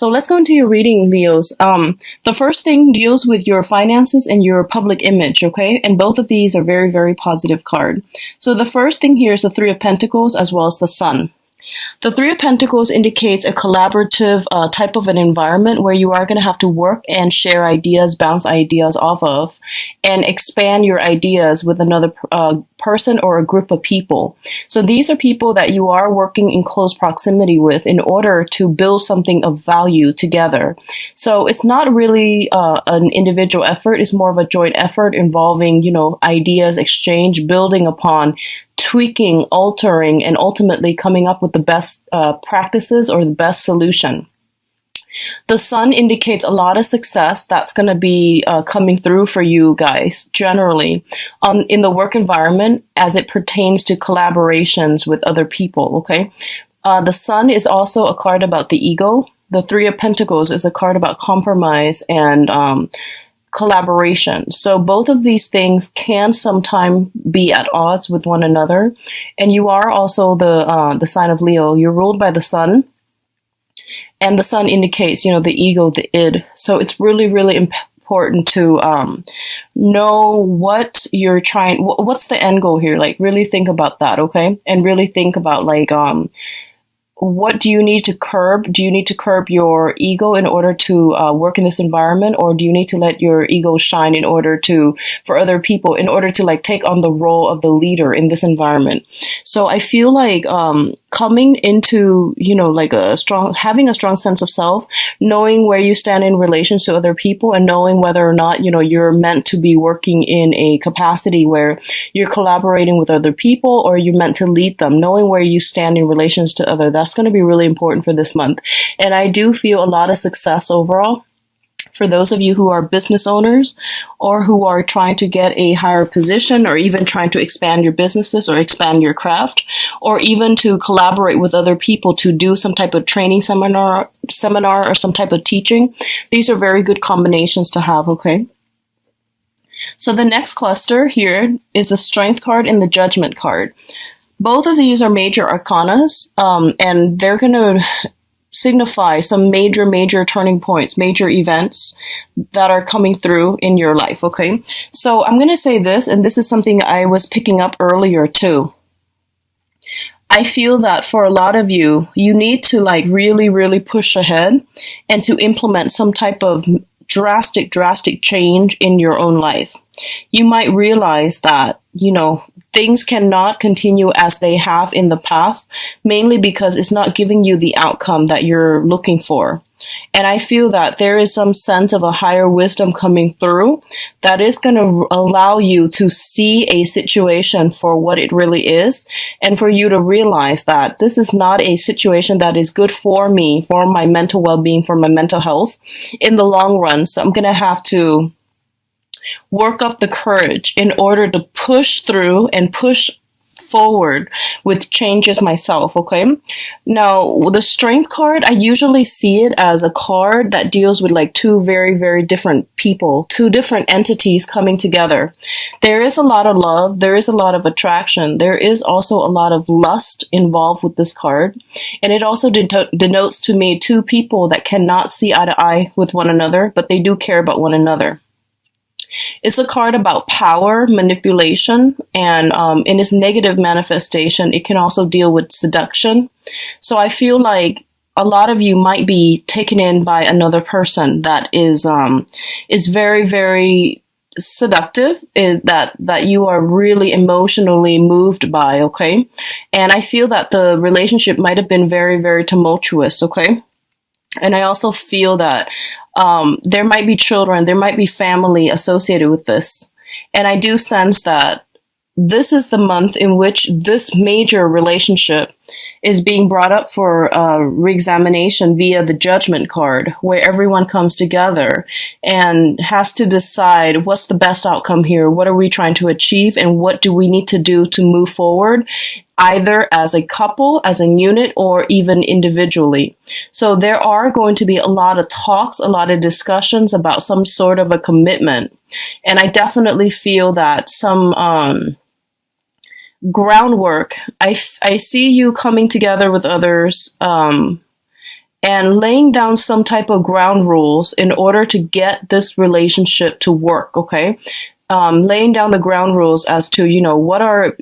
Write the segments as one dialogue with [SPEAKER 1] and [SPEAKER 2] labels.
[SPEAKER 1] So let's go into your reading, Leos. The first thing deals with your finances and your public image, okay? And both of these are very, very positive card. So the first thing here is the Three of Pentacles as well as the Sun. The Three of Pentacles indicates a collaborative type of an environment where you are going to have to work and share ideas, bounce ideas off of, and expand your ideas with another person or a group of people. So these are people that you are working in close proximity with in order to build something of value together. So it's not really an individual effort. It's more of a joint effort involving, ideas exchange, building upon, tweaking, altering, and ultimately coming up with the best practices or the best solution. The Sun indicates a lot of success that's going to be coming through for you guys generally in the work environment as it pertains to collaborations with other people, okay? The Sun is also a card about the ego. The Three of Pentacles is a card about compromise and collaboration. So both of these things can sometimes be at odds with one another. And you are also the sign of Leo. You're ruled by the Sun. And the Sun indicates, the ego, the id. So it's really, really important to know what you're what's the end goal here? Like really think about that, okay? And really think about what do you need to curb? Do you need to curb your ego in order to work in this environment? Or do you need to let your ego shine for other people, in order to take on the role of the leader in this environment? So I feel like coming into, having a strong sense of self, knowing where you stand in relation to other people, and knowing whether or not, you're meant to be working in a capacity where you're collaborating with other people or you're meant to lead them, knowing where you stand in relations to that's going to be really important for this month. And I do feel a lot of success overall for those of you who are business owners or who are trying to get a higher position, or even trying to expand your businesses or expand your craft, or even to collaborate with other people to do some type of training seminar or some type of teaching. These are very good combinations to have, okay? So the next cluster here is the Strength card and the Judgment card. Both of these are major arcanas, and they're going to signify some major turning points, major events that are coming through in your life, okay? So I'm going to say this, and this is something I was picking up earlier too. I feel that for a lot of you, you need to really push ahead and to implement some type of drastic change in your own life. You might realize that, things cannot continue as they have in the past, mainly because it's not giving you the outcome that you're looking for. And I feel that there is some sense of a higher wisdom coming through that is going to allow you to see a situation for what it really is, and for you to realize that this is not a situation that is good for me, for my mental well-being, for my mental health in the long run. So I'm going to have to work up the courage in order to push through and push forward with changes myself, okay? Now, the Strength card, I usually see it as a card that deals with two very, very different people, two different entities coming together. There is a lot of love. There is a lot of attraction. There is also a lot of lust involved with this card. And it also denotes to me two people that cannot see eye to eye with one another, but they do care about one another. It's a card about power, manipulation, and in its negative manifestation, it can also deal with seduction. So I feel like a lot of you might be taken in by another person that is very, very seductive, that you are really emotionally moved by, okay? And I feel that the relationship might have been very, very tumultuous, okay? And I also feel that there might be children, there might be family associated with this. And I do sense that this is the month in which this major relationship is being brought up for reexamination via the Judgment card, where everyone comes together and has to decide what's the best outcome here, what are we trying to achieve, and what do we need to do to move forward, either as a couple, as a unit, or even individually. So there are going to be a lot of talks, a lot of discussions about some sort of a commitment. And I definitely feel that some groundwork, I see you coming together with others, and laying down some type of ground rules in order to get this relationship to work. Okay. Laying down the ground rules as to, what are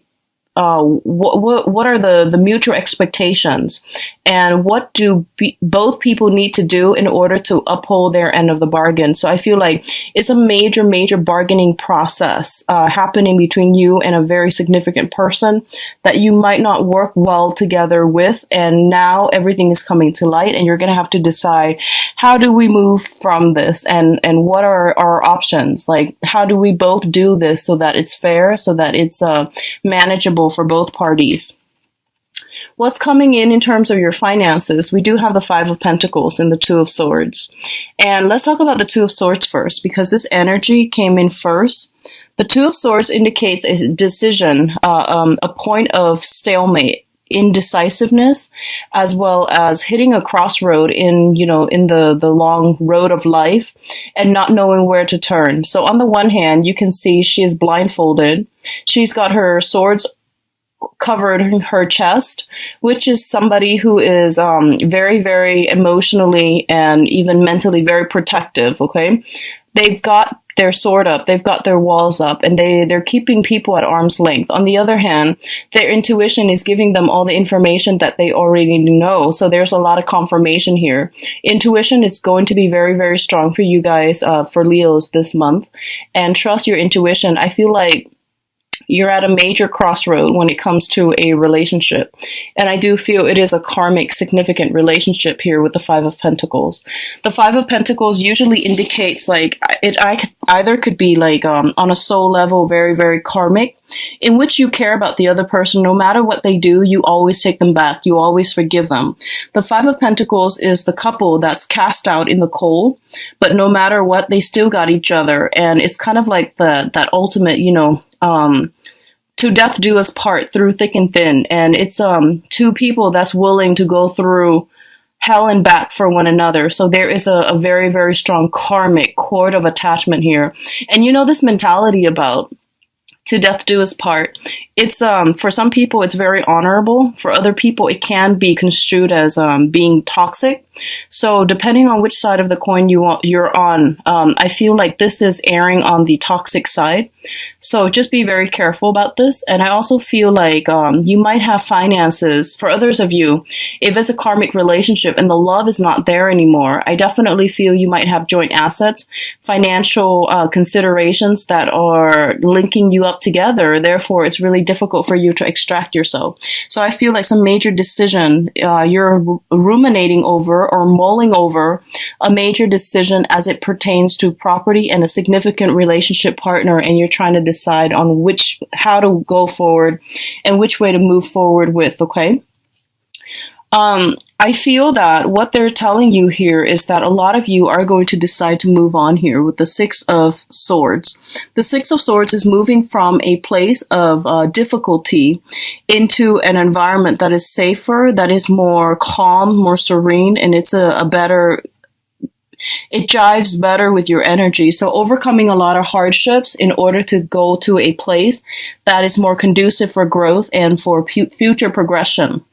[SPEAKER 1] what are the mutual expectations, and what do both people need to do in order to uphold their end of the bargain. So I feel like it's a major bargaining process happening between you and a very significant person that you might not work well together with, and now everything is coming to light, and you're going to have to decide, how do we move from this, and what are our options? Like, how do we both do this so that it's fair, so that it's manageable for both parties? What's coming in terms of your finances? We do have the Five of Pentacles and the Two of Swords. And let's talk about the Two of Swords first, because this energy came in first. The Two of Swords indicates a decision, a point of stalemate, indecisiveness, as well as hitting a crossroad in the long road of life and not knowing where to turn. So on the one hand, you can see she is blindfolded. She's got her swords covered her chest, which is somebody who is very emotionally and even mentally very protective. Okay, they've got their sword up, they've got their walls up, and they're keeping people at arm's length. On the other hand, their intuition is giving them all the information that they already know. So there's a lot of confirmation here. Intuition is going to be very strong for you guys, for Leos this month, and trust your intuition. I feel like you're at a major crossroad when it comes to a relationship. And I do feel it is a karmic, significant relationship here with the Five of Pentacles. The Five of Pentacles usually indicates like it either could be like on a soul level, very karmic, in which you care about the other person. No matter what they do, you always take them back. You always forgive them. The Five of Pentacles is the couple that's cast out in the cold, but no matter what, they still got each other. And it's kind of like that ultimate, to death do us part through thick and thin. And it's two people that's willing to go through hell and back for one another. So there is a very strong karmic cord of attachment here. And this mentality about to death do us part. It's for some people it's very honorable. For other people it can be construed as being toxic. So depending on which side of the coin you're on, I feel like this is erring on the toxic side. So just be very careful about this. And I also feel like you might have finances. For others of you, if it's a karmic relationship and the love is not there anymore, I definitely feel you might have joint assets, financial considerations that are linking you up together. Therefore, it's really difficult for you to extract yourself. So I feel like some major decision you're ruminating over or mulling over a major decision as it pertains to property and a significant relationship partner, and you're trying to decide on how to go forward and which way to move forward with. Okay. I feel that what they're telling you here is that a lot of you are going to decide to move on here with the Six of Swords. The Six of Swords is moving from a place of difficulty into an environment that is safer, that is more calm, more serene, and it's it jives better with your energy. So overcoming a lot of hardships in order to go to a place that is more conducive for growth and for future progression.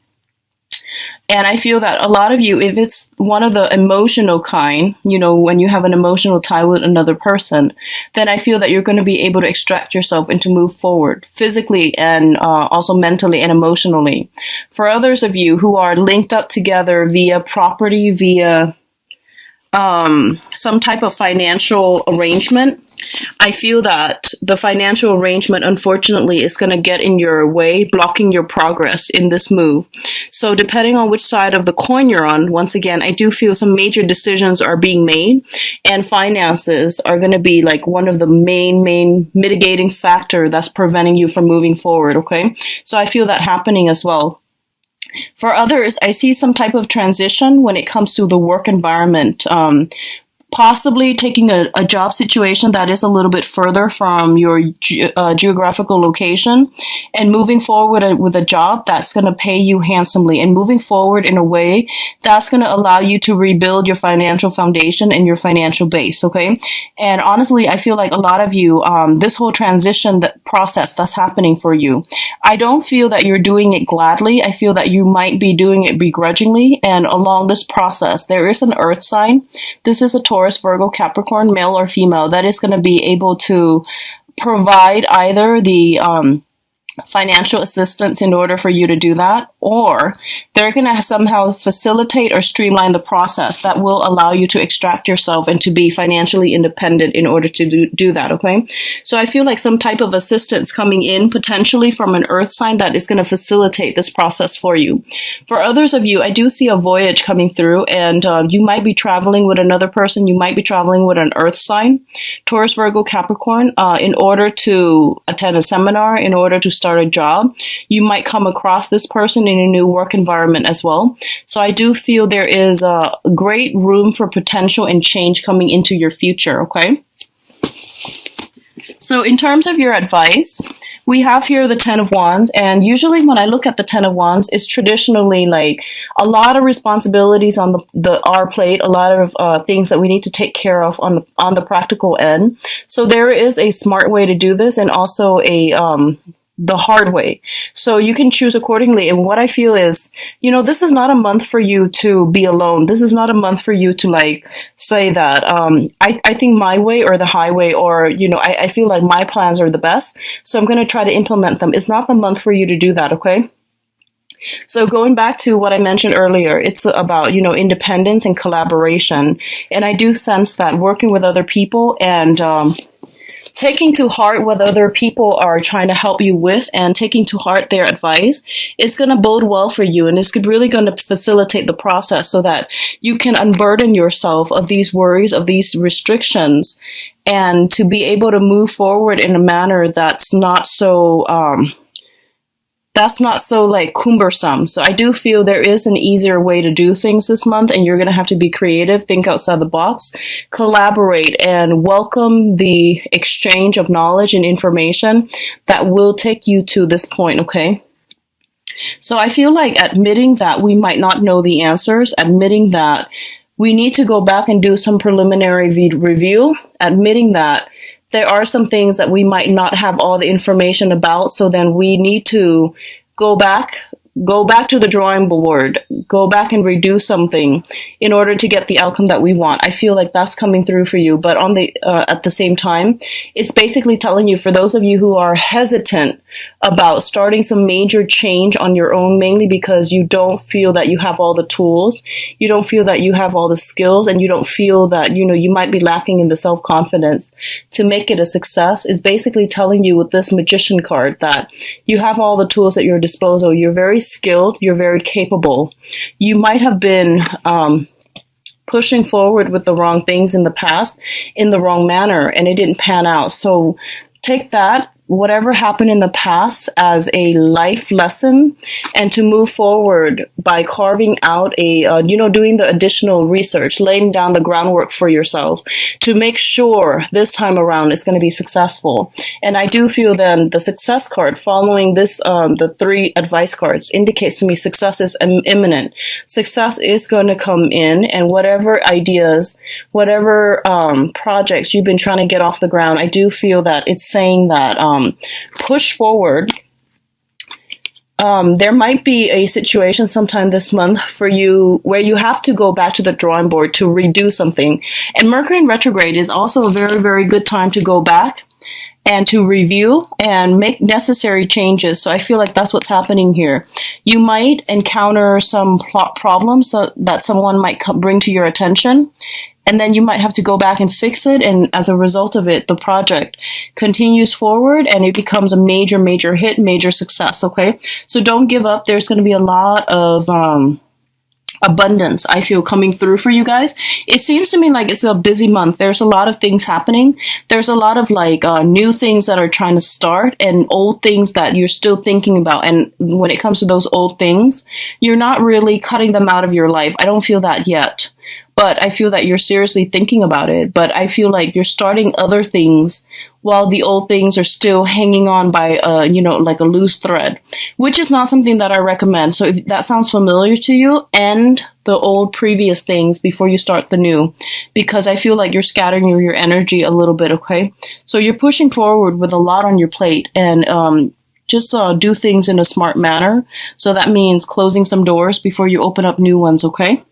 [SPEAKER 1] And I feel that a lot of you, if it's one of the emotional kind, when you have an emotional tie with another person, then I feel that you're going to be able to extract yourself and to move forward physically and also mentally and emotionally. For others of you who are linked up together via property, via some type of financial arrangement, I feel that the financial arrangement, unfortunately, is going to get in your way, blocking your progress in this move. So depending on which side of the coin you're on, once again, I do feel some major decisions are being made, and finances are going to be like one of the main mitigating factor that's preventing you from moving forward. Okay. So I feel that happening as well. For others, I see some type of transition when it comes to the work environment. possibly taking a job situation that is a little bit further from your geographical location and moving forward with a job that's going to pay you handsomely and moving forward in a way that's going to allow you to rebuild your financial foundation and your financial base. Okay. And honestly, I feel like a lot of you, this whole transition process that's happening for you, I don't feel that you're doing it gladly. I feel that you might be doing it begrudgingly. And along this process, there is an earth sign. This is a Taurus, Virgo, Capricorn, male or female, that is going to be able to provide either the financial assistance in order for you to do that, or they're going to somehow facilitate or streamline the process that will allow you to extract yourself and to be financially independent in order to do that. Okay. So I feel like some type of assistance coming in potentially from an earth sign that is going to facilitate this process for you. For others of you, I do see a voyage coming through, and you might be traveling with another person. You might be traveling with an earth sign, Taurus, Virgo, Capricorn, in order to attend a seminar, in order to start a job. You might come across this person in a new work environment as well. So I do feel there is a great room for potential and change coming into your future. Okay. So in terms of your advice, we have here the 10 of Wands, and usually when I look at the 10 of Wands, it's traditionally like a lot of responsibilities on our plate, a lot of things that we need to take care of on the practical end. So there is a smart way to do this, and also the hard way. So you can choose accordingly. And what I feel is, this is not a month for you to be alone. This is not a month for you to say that, I think my way or the highway, or, I feel like my plans are the best. So I'm going to try to implement them. It's not the month for you to do that. Okay. So going back to what I mentioned earlier, it's about, independence and collaboration. And I do sense that working with other people and, taking to heart what other people are trying to help you with and taking to heart their advice is going to bode well for you. And it's really going to facilitate the process so that you can unburden yourself of these worries, of these restrictions, and to be able to move forward in a manner that's not so cumbersome. So I do feel there is an easier way to do things this month, and you're going to have to be creative, think outside the box, collaborate, and welcome the exchange of knowledge and information that will take you to this point. Okay. So I feel like admitting that we might not know the answers, admitting that we need to go back and do some preliminary review, admitting that there are some things that we might not have all the information about. So then we need to go back to the drawing board, go back and redo something in order to get the outcome that we want. I feel like that's coming through for you. But at the same time, it's basically telling you, for those of you who are hesitant about starting some major change on your own, mainly because you don't feel that you have all the tools, you don't feel that you have all the skills, and you don't feel that, you might be lacking in the self-confidence to make it a success, is basically telling you with this Magician card that you have all the tools at your disposal. You're very skilled, you're very capable. You might have been pushing forward with the wrong things in the past in the wrong manner, and it didn't pan out. So take that, whatever happened in the past, as a life lesson, and to move forward by carving out doing the additional research, laying down the groundwork for yourself to make sure this time around it's going to be successful. And I do feel then the success card following this, the 3 advice cards, indicates to me success is imminent. Success is going to come in, and whatever ideas, whatever projects you've been trying to get off the ground, I do feel that it's saying that push forward. There might be a situation sometime this month for you where you have to go back to the drawing board to redo something. And Mercury in retrograde is also a very, very good time to go back and to review and make necessary changes. So I feel like that's what's happening here. You might encounter some problems that someone might bring to your attention, and then you might have to go back and fix it. And as a result of it, the project continues forward and it becomes a major, major hit, major success. Okay. So don't give up. There's going to be a lot of, abundance, I feel, coming through for you guys. It seems to me like it's a busy month. There's a lot of things happening. There's a lot of new things that are trying to start, and old things that you're still thinking about. And when it comes to those old things, you're not really cutting them out of your life. I don't feel that yet. but I feel that you're seriously thinking about it. But I feel like you're starting other things while the old things are still hanging on by, like a loose thread, which is not something that I recommend. So if that sounds familiar to you, end the old previous things before you start the new, because I feel like you're scattering your energy a little bit, okay? So you're pushing forward with a lot on your plate, and just do things in a smart manner. So that means closing some doors before you open up new ones, okay?